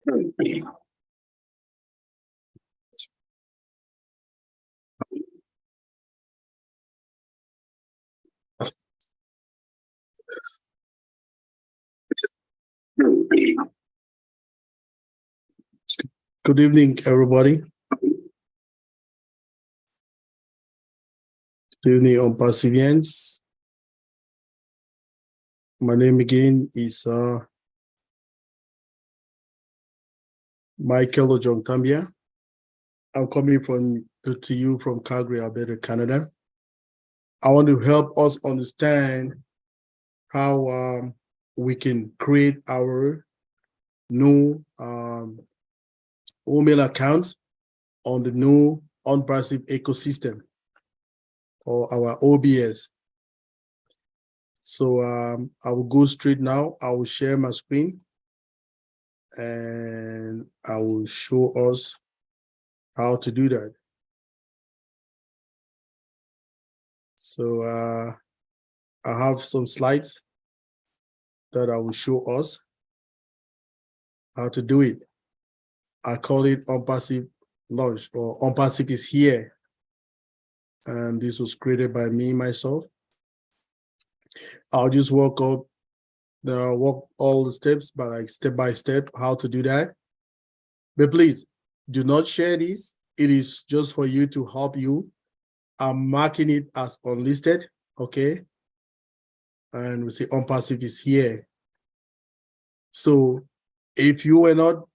Good evening, everybody. Good evening on Perseverance. My name again is Michael Ojong Tambia. I'm coming to you from Calgary, Alberta, Canada. I want to help us understand how we can create our new email accounts on the new on-passive ecosystem or our OBS. So I will go straight now. I will share my screen and I will show us how to do that. So I have some slides that I will show us how to do it. I call it on-passive launch, or on-passive is here. And this was created by me, myself. I'll just walk all the steps, but like step by step, how to do that. But please do not share this. It is just for you to help you. I'm marking it as unlisted, okay? And we say on-passive is here. So if you were not,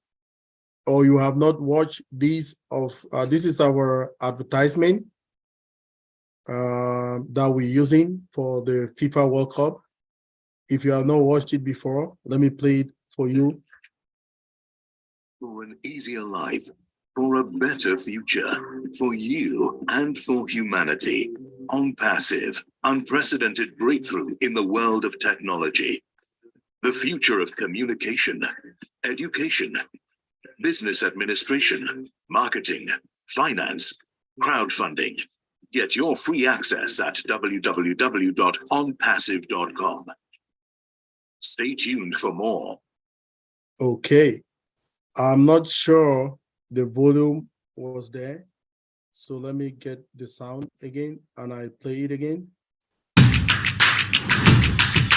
or you have not watched this is our advertisement that we're using for the FIFA World Cup. If you have not watched it before, let me play it for you. For an easier life, for a better future, for you and for humanity. On-passive, unprecedented breakthrough in the world of technology. The future of communication, education, business administration, marketing, finance, crowdfunding. Get your free access at www.onpassive.com. Stay tuned for more. Okay. I'm not sure the volume was there. So let me get the sound again and I play it again.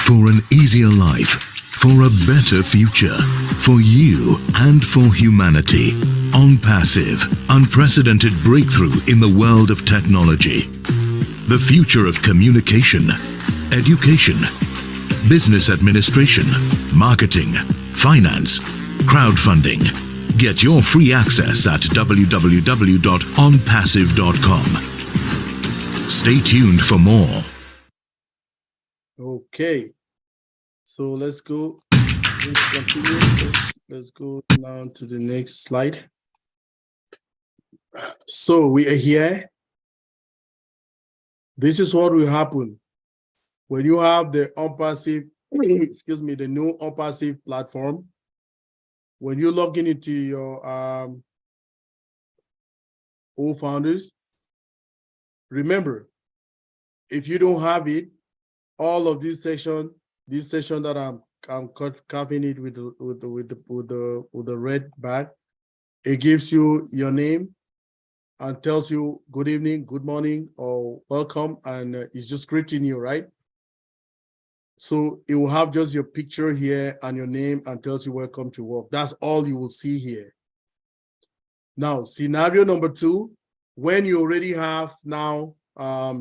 For an easier life, for a better future, for you and for humanity. On-passive, unprecedented breakthrough in the world of technology. The future of communication, education, business administration, marketing, finance, crowdfunding. Get your free access at www.onpassive.com. Stay tuned for more. Okay. So let's go. Let's continue. Let's go now to the next slide. So we are here. This is what will happen when you have the on-passive, excuse me, the new on-passive platform. When you log into your OFounders, remember, if you don't have it, all of this session that I'm covering it with the red bag, it gives you your name and tells you good evening, good morning, or welcome, and it's just greeting you, right? So it will have just your picture here and your name and tells you welcome to work. That's all you will see here. Now, scenario number 2, when you already have now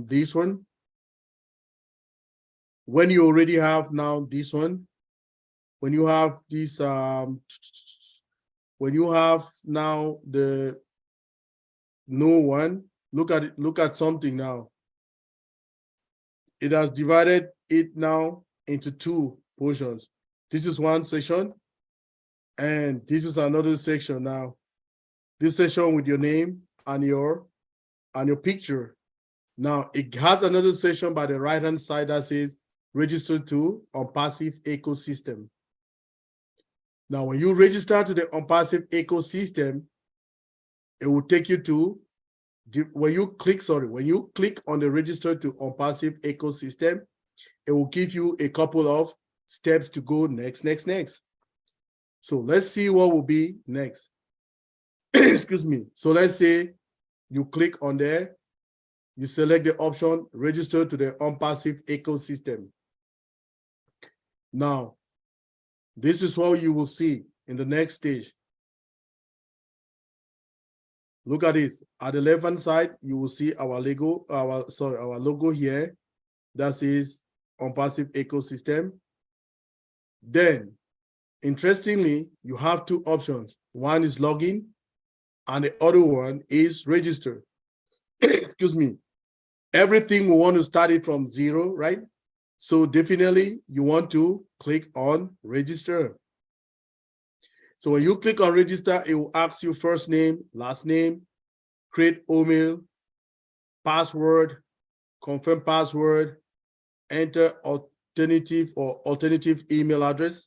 this one, when you already have now this one, when you have this, when you have now the new one, look at it, look at something now. It has divided it now into 2 portions. This is one section, and this is another section now. This section with your name and your picture. Now it has another section by the right-hand side that says register to on-passive ecosystem. Now, when you register to the on-passive ecosystem, it will take you to when you click on the register to on-passive ecosystem, it will give you a couple of steps to go next. So let's see what will be next. Excuse me. So let's say you click on there, you select the option, register to the OnPassive ecosystem. Now, this is what you will see in the next stage. Look at this. At the left-hand side, you will see our logo here. That says OnPassive ecosystem. Then, interestingly, you have two options. One is login, and the other one is register. Excuse me. Everything we want to start it from zero, right? So definitely you want to click on register. So when you click on register, it will ask you first name, last name, create email, password, confirm password, enter alternative email address,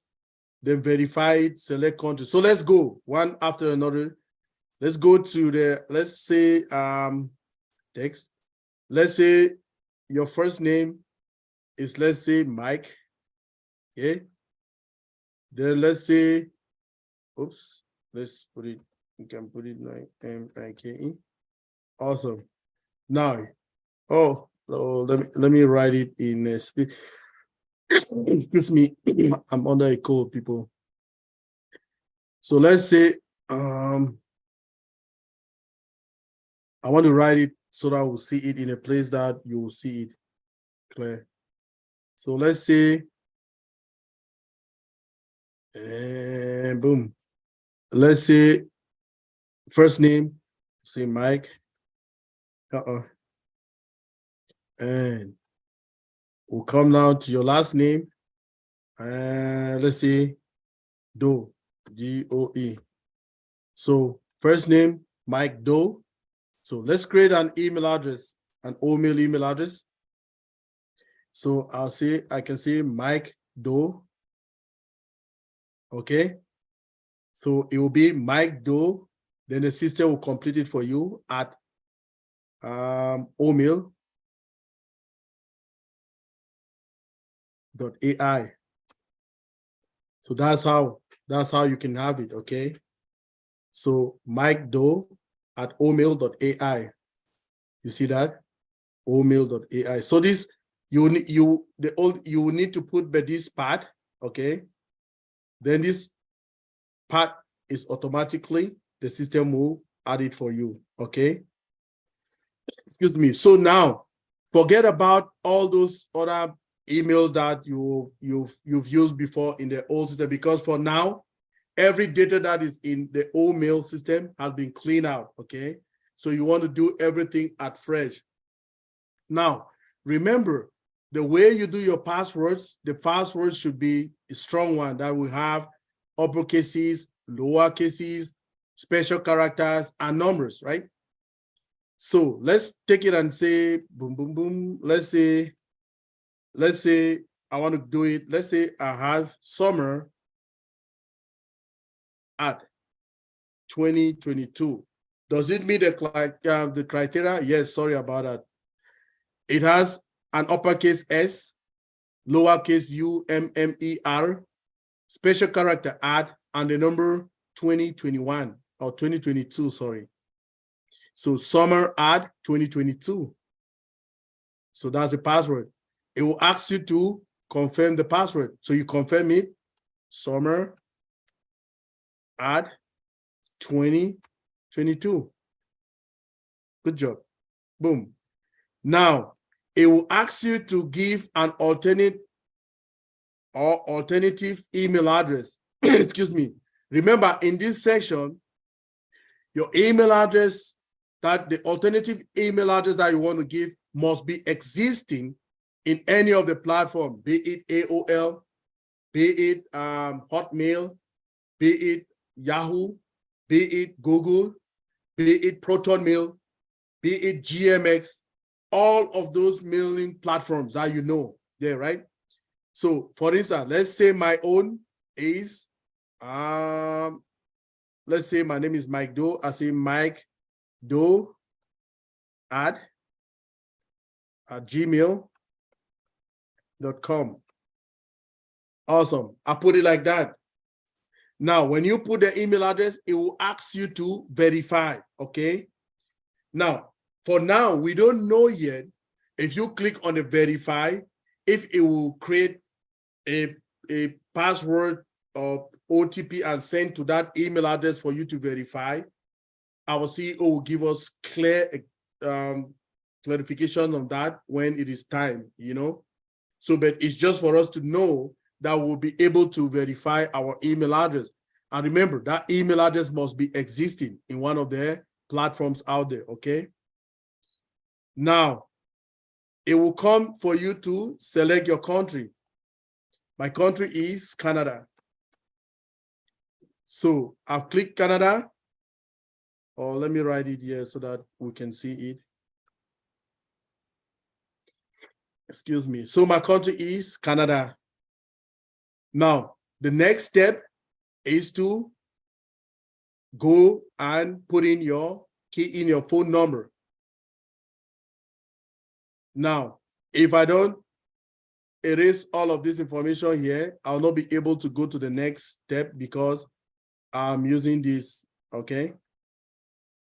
then verify it, select country. So let's go one after another. Let's go to the, let's say text. Let's say your first name is, let's say, Mike. Okay. Then let's say, oops, let's put it, you can put it like M-I-K-E. Awesome. Now, let me write it in excuse me, I'm under a cold, people. So let's say I want to write it so that we'll see it in a place that you will see it clear. So let's say, and boom. Let's say first name, say Mike. And we'll come now to your last name. And let's say Doe, D-O-E. So first name, Mike Doe. So let's create an email address, an OMail email address. So I can say Mike Doe. Okay. So it will be Mike Doe. Then the system will complete it for you at omail.ai. So that's how you can have it. Okay. So Mike Doe at omail.ai. You see that? omail.ai. So this you need to put by this part, okay? Then this part is automatically, the system will add it for you, okay? Excuse me. So now forget about all those other emails that you've used before in the old system, because for now, every data that is in the old mail system has been cleaned out, okay? So you want to do everything at fresh. Now, remember, the way you do your passwords, the password should be a strong one that will have uppercases, lower cases, special characters, and numbers, right? So let's take it and say, boom, boom, boom. Let's say I want to do it. Let's say I have summer at 2022. Does it meet the criteria? Yes, sorry about that. It has an uppercase S, lowercase u, M-M-E-R, special character add, and the number 2021 or 2022, sorry. So summer add 2022. So that's the password. It will ask you to confirm the password. So you confirm it, summer add 2022. Good job. Boom. Now, it will ask you to give an alternative email address. Excuse me. Remember, in this section, your email address, that the alternative email address that you want to give must be existing in any of the platform, be it AOL, be it Hotmail, be it Yahoo, be it Google, be it ProtonMail, be it GMX, all of those mailing platforms that you know there, right? So for instance, let's say my own is, let's say my name is Mike Doe. I say Mike Doe at gmail.com. Awesome. I put it like that. Now, when you put the email address, it will ask you to verify, okay? Now, for now, we don't know yet if you click on the verify, if it will create a password or OTP and send to that email address for you to verify. Our CEO will give us clear clarification on that when it is time, you know? So, but it's just for us to know that we'll be able to verify our email address. And remember, that email address must be existing in one of the platforms out there, okay? Now, it will come for you to select your country. My country is Canada. So I've clicked Canada, or let me write it here so that we can see it. Excuse me. So my country is Canada. Now, the next step is to go and put in your key in your phone number. Now, if I don't erase all of this information here, I'll not be able to go to the next step because I'm using this, okay?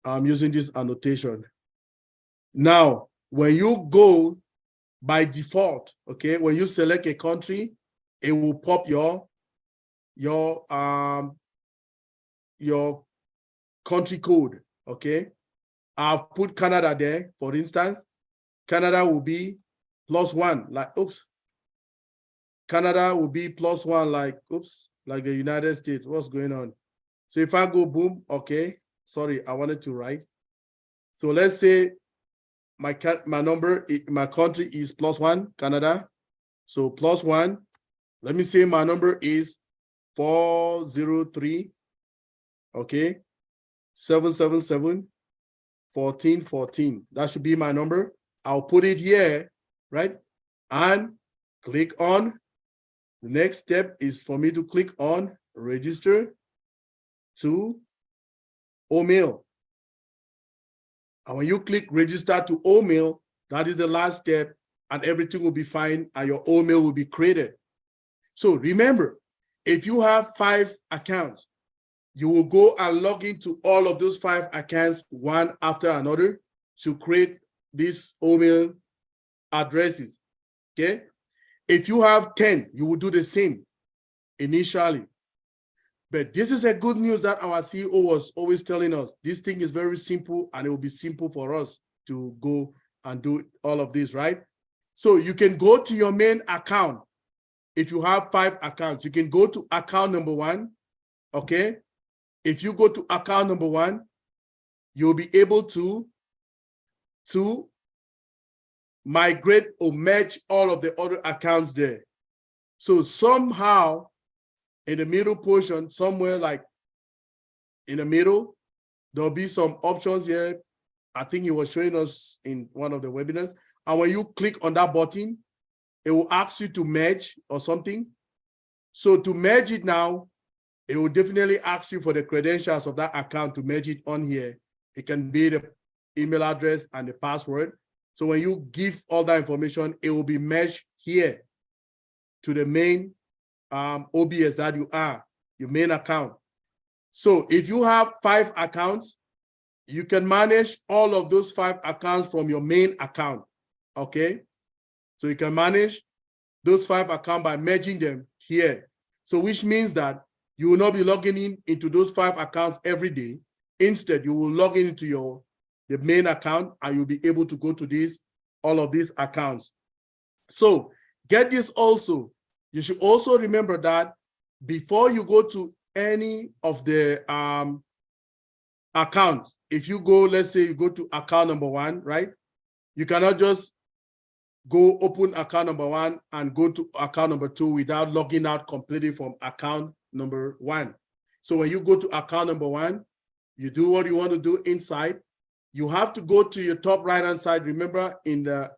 I'm using this annotation. Now, when you go by default, okay, when you select a country, it will pop your country code, okay? I've put Canada there, for instance. Canada will be +1, like, oops. Canada will be +1, like, oops, like the United States. What's going on? So if I go boom, okay, sorry, I wanted to write. So let's say my number, my country is +1, Canada. So +1, let me say my number is 403, okay, 777 1414. That should be my number. I'll put it here, right? And click on, the next step is for me to click on register to OMail. And when you click register to OMail, that is the last step, and everything will be fine and your OMail will be created. So remember, if you have 5 accounts, you will go and log into all of those 5 accounts one after another to create these OMail addresses, okay? If you have 10, you will do the same initially. But this is a good news that our CEO was always telling us. This thing is very simple and it will be simple for us to go and do all of this, right? So you can go to your main account. If you have 5 accounts, you can go to account number 1, okay? If you go to account number 1, you'll be able to migrate or merge all of the other accounts there. So somehow in the middle portion, somewhere like in the middle, there'll be some options here. I think he was showing us in one of the webinars. And when you click on that button, it will ask you to merge or something. So to merge it now, it will definitely ask you for the credentials of that account to merge it on here. It can be the email address and the password. So when you give all that information, it will be merged here to the main OBS that you are, your main account. So if you have 5 accounts, you can manage all of those 5 accounts from your main account, okay? So you can manage those 5 accounts by merging them here. So which means that you will not be logging into those 5 accounts every day. Instead, you will log into the main account and you'll be able to go to all of these accounts. So get this also. You should also remember that before you go to any of the accounts, if you go, let's say you go to account number 1, right? You cannot just go open account number 1 and go to account number 2 without logging out completely from account number 1. So when you go to account number 1, you do what you want to do inside. You have to go to your top right-hand side. Remember, in the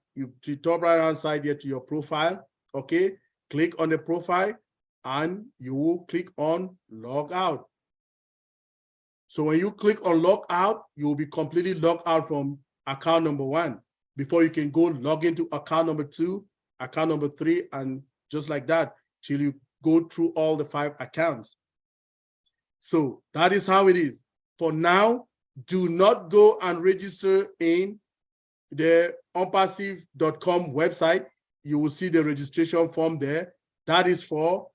top right-hand side here to your profile, okay? Click on the profile and you will click on log out. So when you click on log out, you will be completely logged out from account number 1 before you can go log into account number 2, account number 3, and just like that till you go through all the 5 accounts. So that is how it is. For now, do not go and register in the onpassive.com website. You will see the registration form there. That is for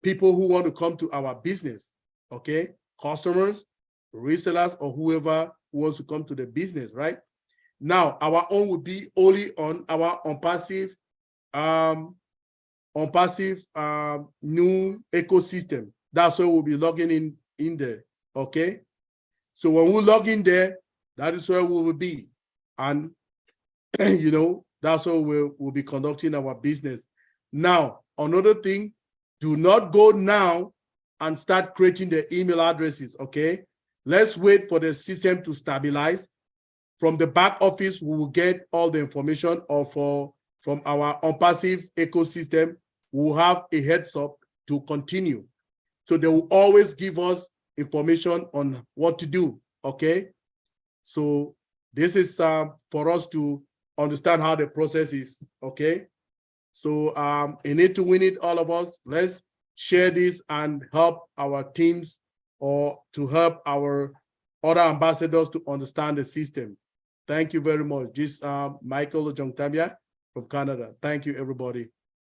people who want to come to our business, okay? Customers, resellers, or whoever who wants to come to the business, right? Now, our own will be only on our OnPassive new ecosystem. That's where we'll be logging in there, okay? So when we log in there, that is where we will be. And, you know, that's how we'll be conducting our business. Now, another thing, do not go now and start creating the email addresses, okay? Let's wait for the system to stabilize. From the back office, we will get all the information, or from our OnPassive ecosystem, we will have a heads up to continue. So they will always give us information on what to do, okay? So this is for us to understand how the process is, okay? So in it to win it, all of us, let's share this and help our teams, or to help our other ambassadors to understand the system. Thank you very much. This is Michael Ojongtamia from Canada. Thank you, everybody.